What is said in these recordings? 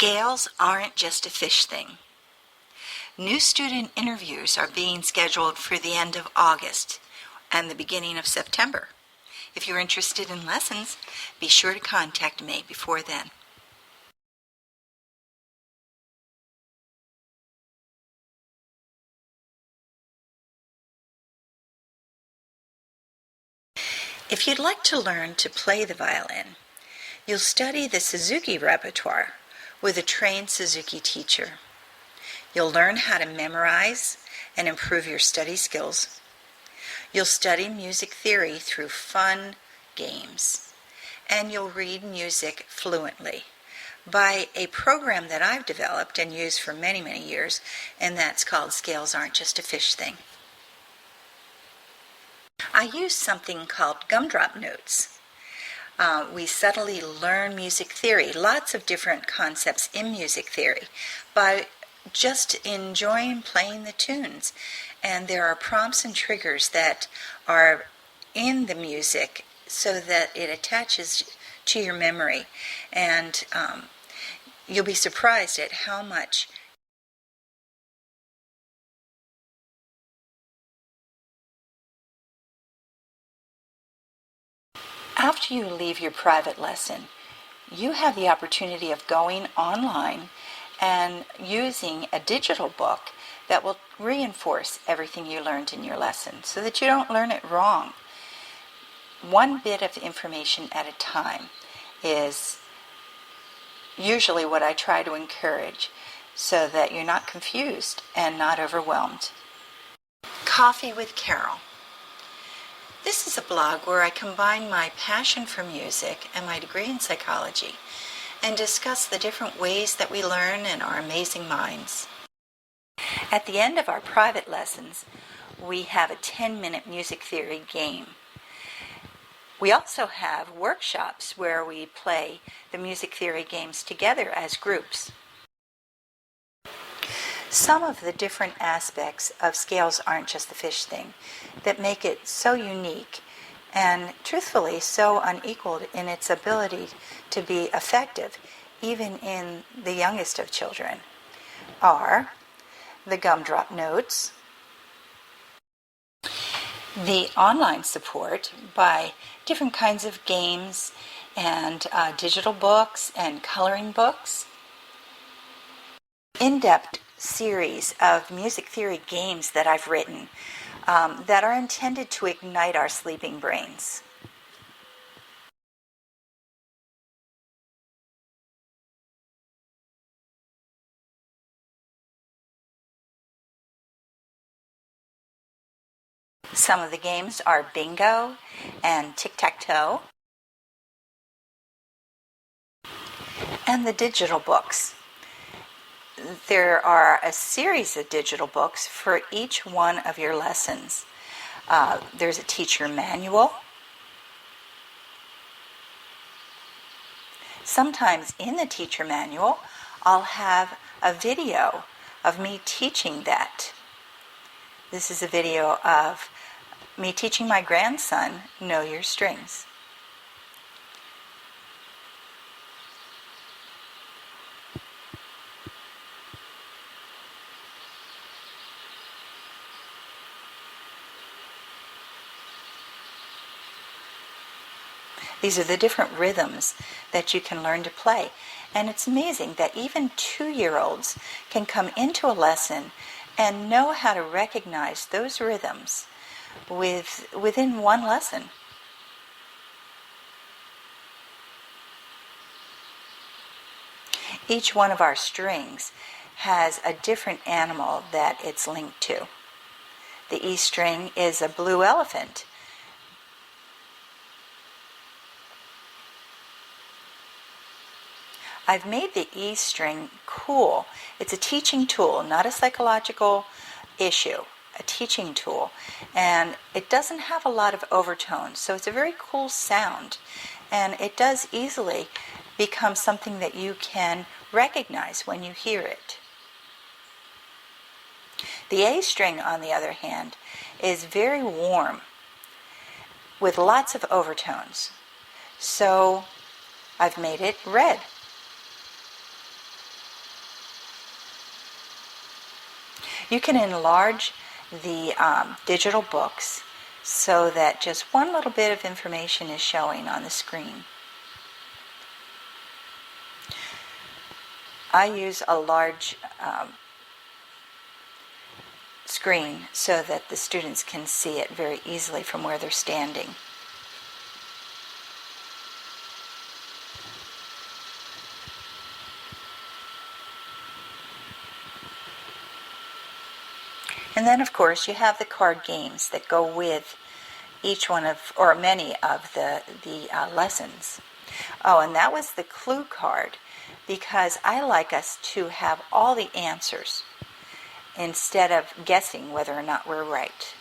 Scales aren't just a fish thing. New student interviews are being scheduled for the end of August and the beginning of September. If you're interested in lessons, be sure to contact me before then. If you'd like to learn to play the violin, you'll study the Suzuki repertoire with a trained Suzuki teacher. You'll learn how to memorize and improve your study skills. You'll study music theory through fun games. And you'll read music fluently by a program that I've developed and used for many, many years, and that's called Scales Aren't Just a Fish Thing. I use something called gumdrop notes. We subtly learn music theory, lots of different concepts in music theory, by just enjoying playing the tunes. And there are prompts and triggers that are in the music so that it attaches to your memory. And you'll be surprised at how much after you leave your private lesson, you have the opportunity of going online and using a digital book that will reinforce everything you learned in your lesson so that you don't learn it wrong. One bit of information at a time is usually what I try to encourage so that you're not confused and not overwhelmed. Coffee with Carol. This is a blog where I combine my passion for music and my degree in psychology and discuss the different ways that we learn in our amazing minds. At the end of our private lessons, we have a 10-minute music theory game. We also have workshops where we play the music theory games together as groups. Some of the different aspects of Scales Aren't Just the Fish Thing that make it so unique and truthfully so unequaled in its ability to be effective even in the youngest of children are the gumdrop notes, the online support by different kinds of games and digital books and coloring books, in-depth series of music theory games that I've written that are intended to ignite our sleeping brains. Some of the games are bingo and tic-tac-toe, and the digital books. There are a series of digital books for each one of your lessons. There's a teacher manual. Sometimes in the teacher manual, I'll have a video of me teaching that. This is a video of me teaching my grandson Know Your Strings. These are the different rhythms that you can learn to play. And it's amazing that even 2-year-olds can come into a lesson and know how to recognize those rhythms within one lesson. Each one of our strings has a different animal that it's linked to. The E string is a blue elephant. I've made the E string cool. It's a teaching tool, not a psychological issue, a teaching tool. And it doesn't have a lot of overtones, so it's a very cool sound. And it does easily become something that you can recognize when you hear it. The A string, on the other hand, is very warm with lots of overtones. So I've made it red. You can enlarge the digital books so that just one little bit of information is showing on the screen. I use a large screen so that the students can see it very easily from where they're standing. And then, of course, you have the card games that go with each one of, or many of the lessons. Oh, and that was the clue card, because I like us to have all the answers instead of guessing whether or not we're right.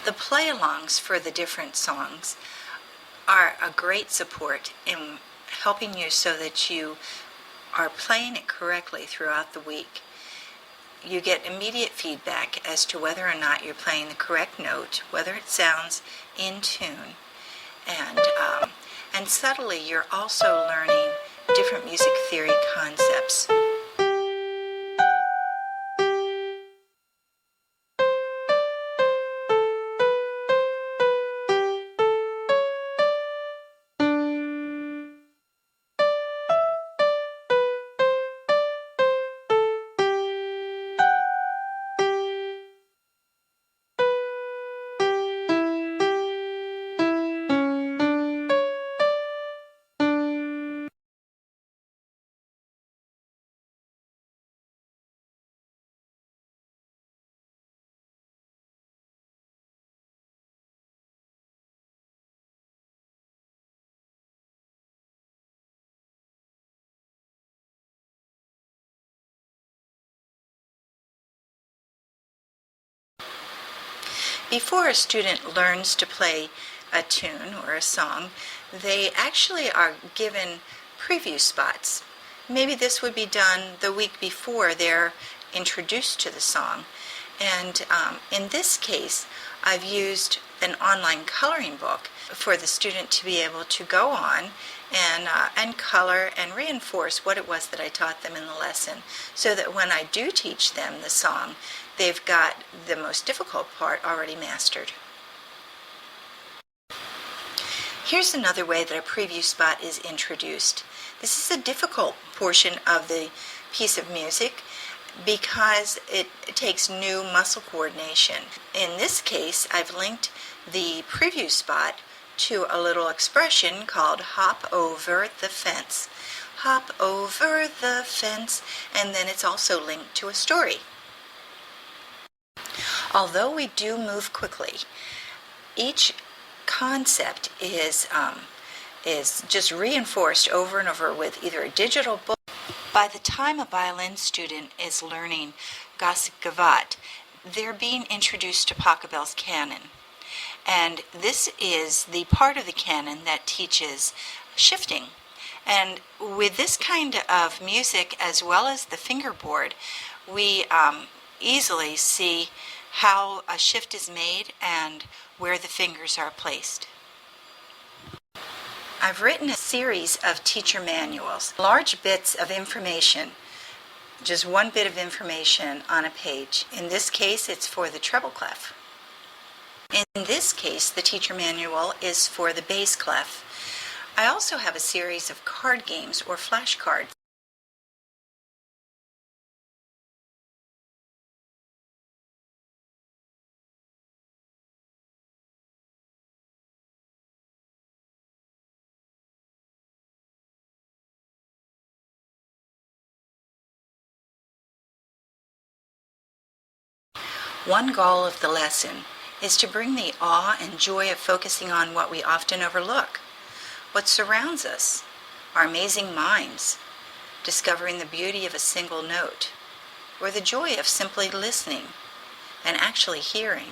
The play-alongs for the different songs are a great support in helping you so that you are playing it correctly throughout the week. You get immediate feedback as to whether or not you're playing the correct note, whether it sounds in tune, and subtly you're also learning different music theory concepts. Before a student learns to play a tune or a song, they actually are given preview spots. Maybe this would be done the week before they're introduced to the song. And in this case, I've used an online coloring book for the student to be able to go on and color and reinforce what it was that I taught them in the lesson, so that when I do teach them the song, they've got the most difficult part already mastered. Here's another way that a preview spot is introduced. This is a difficult portion of the piece of music because it takes new muscle coordination. In this case, I've linked the preview spot to a little expression called hop over the fence. Hop over the fence, and then it's also linked to a story. Although we do move quickly, each concept is just reinforced over and over with either a digital book. By the time a violin student is learning Gossip Gavotte, they're being introduced to Pachelbel's canon. And this is the part of the canon that teaches shifting. And with this kind of music, as well as the fingerboard, we easily see how a shift is made and where the fingers are placed. I've written a series of teacher manuals, large bits of information, just one bit of information on a page. In this case, it's for the treble clef. In this case, the teacher manual is for the bass clef. I also have a series of card games or flashcards. One goal of the lesson is to bring the awe and joy of focusing on what we often overlook, what surrounds us, our amazing minds, discovering the beauty of a single note, or the joy of simply listening and actually hearing.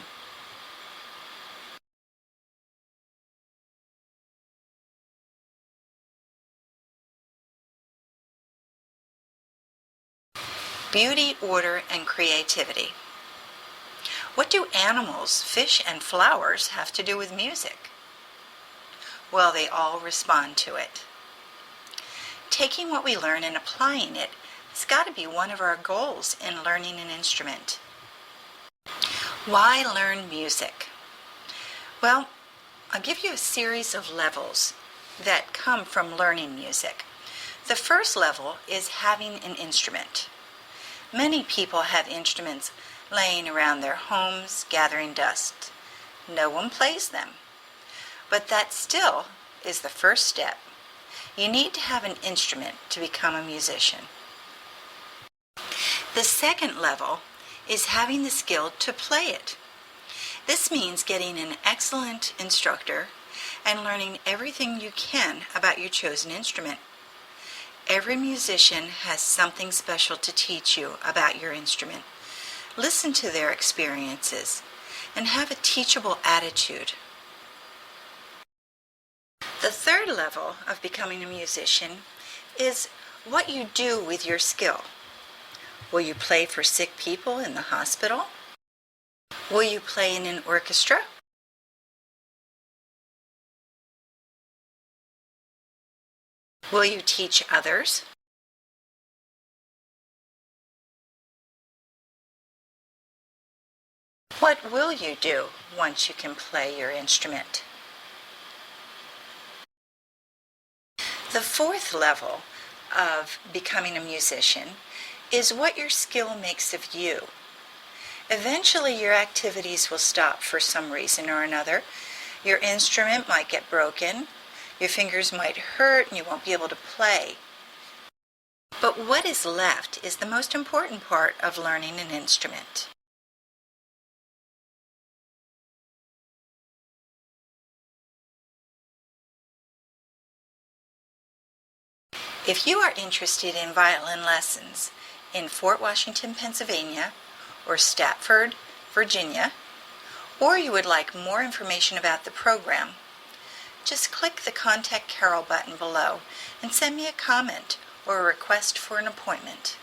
Beauty, order, and creativity. What do animals, fish, and flowers have to do with music? Well, they all respond to it. Taking what we learn and applying it has got to be one of our goals in learning an instrument. Why learn music? Well, I'll give you a series of levels that come from learning music. The first level is having an instrument. Many people have instruments laying around their homes, gathering dust. No one plays them. But that still is the first step. You need to have an instrument to become a musician. The second level is having the skill to play it. This means getting an excellent instructor and learning everything you can about your chosen instrument. Every musician has something special to teach you about your instrument. Listen to their experiences and have a teachable attitude. The third level of becoming a musician is what you do with your skill. Will you play for sick people in the hospital? Will you play in an orchestra? Will you teach others? What will you do once you can play your instrument? The fourth level of becoming a musician is what your skill makes of you. Eventually your activities will stop for some reason or another. Your instrument might get broken, your fingers might hurt, and you won't be able to play. But what is left is the most important part of learning an instrument. If you are interested in violin lessons in Fort Washington, Pennsylvania, or Stafford, Virginia, or you would like more information about the program, just click the Contact Carol button below and send me a comment or a request for an appointment.